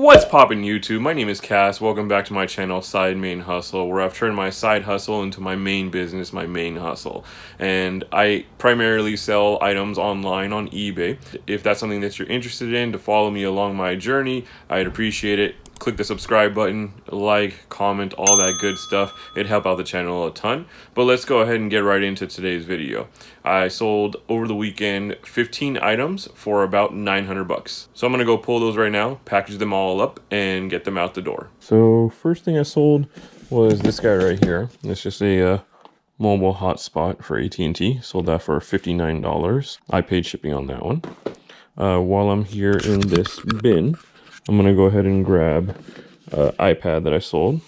What's poppin' YouTube? My name is Cass. Welcome back to my channel, Side Main Hustle, where I've turned my side hustle into my main business, my main hustle. And I primarily sell items online on eBay. If that's something that you're interested in, to follow me along my journey, I'd appreciate it. Click the subscribe button, like, comment, all that good stuff. It'd help out the channel a ton. But let's go ahead and get right into today's video. I sold over the weekend 15 items for about 900 bucks. So I'm gonna go pull those right now, package them all up, and get them out the door. So first thing I sold was this guy right here. It's just a mobile hotspot for AT&T. Sold that for $59. I paid shipping on that one. While I'm here in this bin, I'm gonna go ahead and grab iPad that I sold.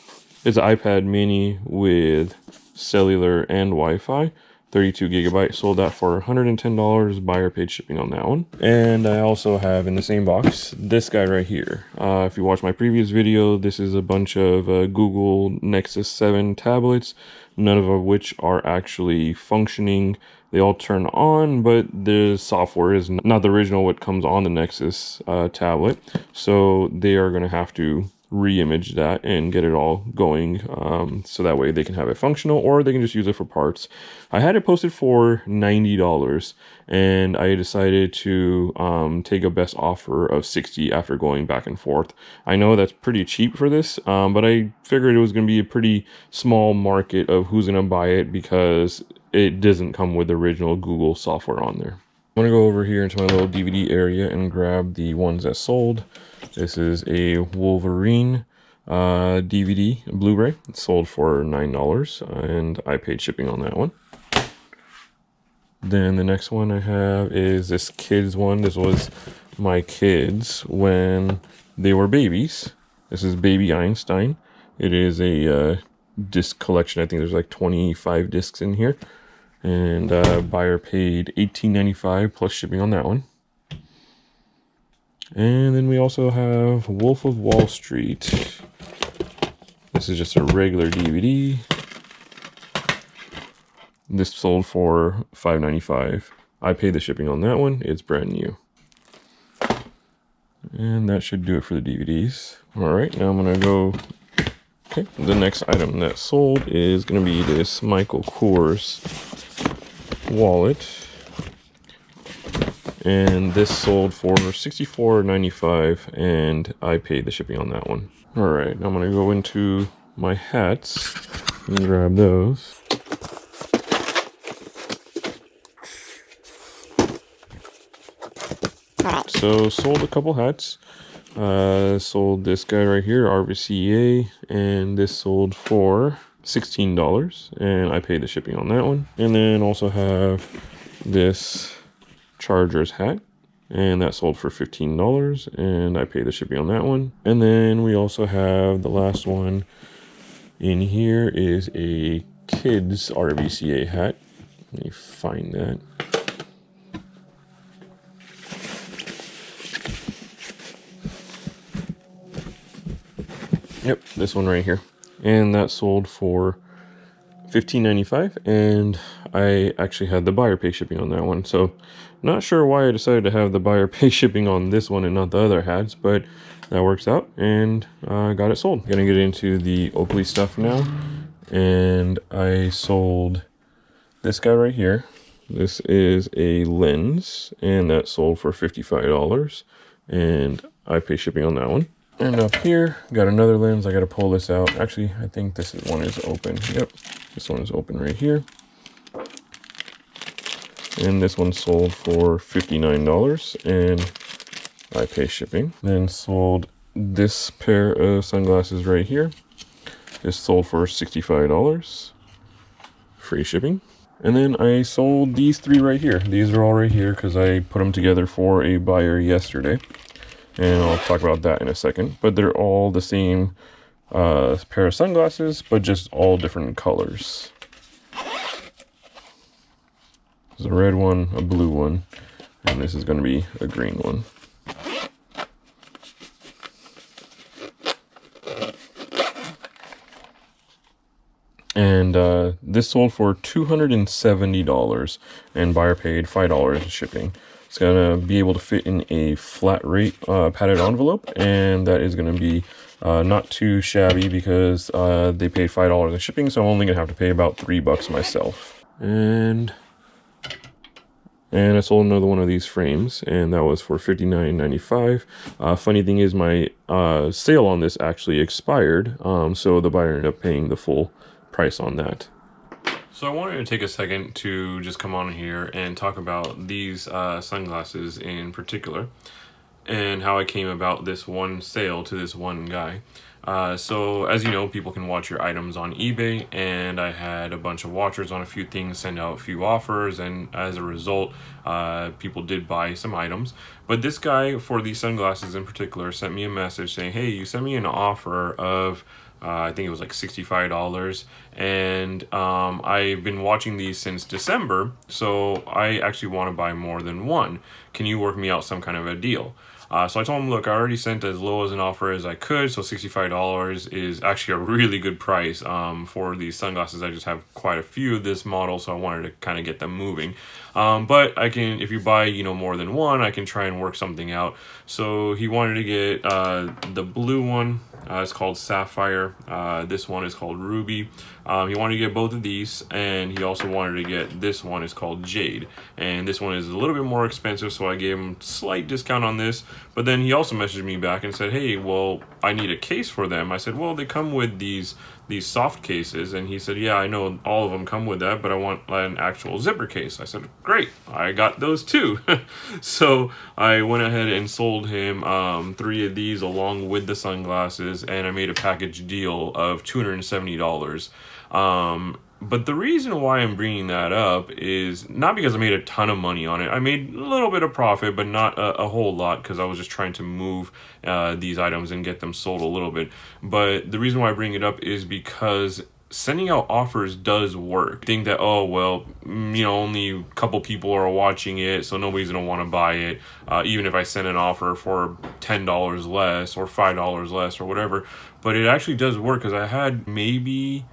It's an iPad mini with cellular and Wi-Fi, 32 gigabyte. Sold that for $110. Buyer paid shipping on that one. And I also have in the same box this guy right here. If you watch my previous video, this is a bunch of Google Nexus 7 tablets, none of which are actually functioning. They all turn on, but the software is not the original what comes on the Nexus tablet. So they are going to have to re-image that and get it all going, so that way they can have it functional, or they can just use it for parts. I had it posted for $90, and I decided to take a best offer of $60 after going back and forth. I know that's pretty cheap for this, but I figured it was going to be a pretty small market of who's going to buy it because it doesn't come with the original Google software on there. I'm going to go over here into my little DVD area and grab the ones that sold. This is a Wolverine DVD Blu-ray. It sold for $9, and I paid shipping on that one. Then the next one I have is this kids one. This was my kids when they were babies. This is Baby Einstein. It is a disc collection. I think there's like 25 discs in here. And buyer paid $18.95 plus shipping on that one. And then we also have Wolf of Wall Street. This is just a regular DVD. This sold for $5.95. I paid the shipping on that one. It's brand new. And that should do it for the DVDs. All right, now I'm gonna go. Okay, the next item that sold is gonna be this Michael Kors wallet, and this sold for $64.95, and I paid the shipping on that one. All right, now I'm gonna go into my hats and grab those. So sold a couple hats. Sold this guy right here, RVCA, and this sold for $16, and I paid the shipping on that one. And then also have this Chargers hat, and that sold for $15, and I paid the shipping on that one. And then we also have the last one in here is a kids RVCA hat. Let me find that. Yep, this one right here. And that sold for $15.95, and I actually had the buyer pay shipping on that one. So not sure why I decided to have the buyer pay shipping on this one and not the other hats, but that works out, and I got it sold. Gonna get into the Oakley stuff now, and I sold this guy right here. This is a lens, and that sold for $55, and I pay shipping on that one. And up here, got another lens. I got to pull this out. Actually, I think this one is open. Yep, this one is open right here. And this one sold for $59, and I pay shipping. Then sold this pair of sunglasses right here. This sold for $65, free shipping. And then I sold these three right here. These are all right here because I put them together for a buyer yesterday. And I'll talk about that in a second. But they're all the same pair of sunglasses, but just all different colors. There's a red one, a blue one, and this is going to be a green one. And this sold for $270, and buyer paid $5 shipping. It's gonna be able to fit in a flat rate padded envelope, and that is gonna be not too shabby because they paid $5 in shipping, so I'm only gonna have to pay about $3 myself. And I sold another one of these frames, and that was for $59.95. Funny thing is, my sale on this actually expired, so the buyer ended up paying the full price on that. So I wanted to take a second to just come on here and talk about these sunglasses in particular, and how I came about this one sale to this one guy. So as you know, people can watch your items on eBay, and I had a bunch of watchers on a few things, send out a few offers, and as a result, people did buy some items. But this guy, for these sunglasses in particular, sent me a message saying, hey, you sent me an offer of I think it was like $65, and I've been watching these since December, so I actually want to buy more than one. Can you work me out some kind of a deal? So I told him, look, I already sent as low as an offer as I could, so $65 is actually a really good price for these sunglasses. I just have quite a few of this model, so I wanted to kind of get them moving. But I can, if you buy, more than one, I can try and work something out. So he wanted to get the blue one. It's called Sapphire. This one is called Ruby. He wanted to get both of these, and he also wanted to get this one. It's called Jade, and this one is a little bit more expensive, so I gave him a slight discount on this. But then he also messaged me back and said, hey, well, I need a case for them. I said, well, they come with these soft cases, and he said, yeah, I know all of them come with that, but I want an actual zipper case. I said, great, I got those too. So I went ahead and sold him 3 of these along with the sunglasses, and I made a package deal of $270. But the reason why I'm bringing that up is not because I made a ton of money on it. I made a little bit of profit, but not a whole lot, because I was just trying to move these items and get them sold a little bit. But the reason why I bring it up is because sending out offers does work. Think that, oh, well, only a couple people are watching it, so nobody's going to want to buy it. Even if I send an offer for $10 less or $5 less or whatever. But it actually does work, because I had maybe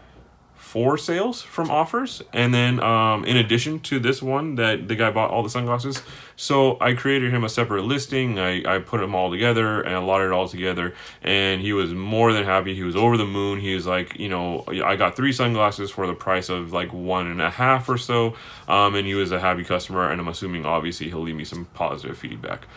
4 sales from offers, and then in addition to this one that the guy bought all the sunglasses, so I created him a separate listing. I put them all together and allotted it all together, and he was more than happy. He was over the moon. He was like, I got 3 sunglasses for the price of like 1.5 or so, and he was a happy customer, and I'm assuming obviously he'll leave me some positive feedback.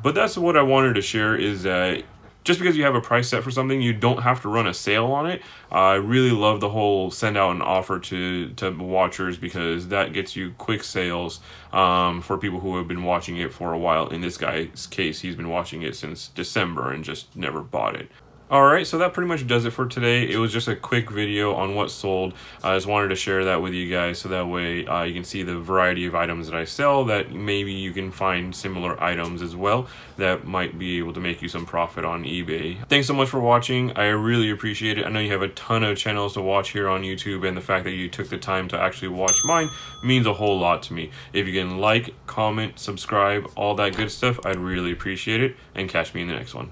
But that's what I wanted to share, is that just because you have a price set for something, you don't have to run a sale on it. I really love the whole send out an offer to watchers, because that gets you quick sales for people who have been watching it for a while. In this guy's case, he's been watching it since December and just never bought it. Alright, so that pretty much does it for today. It was just a quick video on what sold. I just wanted to share that with you guys, so that way you can see the variety of items that I sell, that maybe you can find similar items as well that might be able to make you some profit on eBay. Thanks so much for watching. I really appreciate it. I know you have a ton of channels to watch here on YouTube, and the fact that you took the time to actually watch mine means a whole lot to me. If you can like, comment, subscribe, all that good stuff, I'd really appreciate it, and catch me in the next one.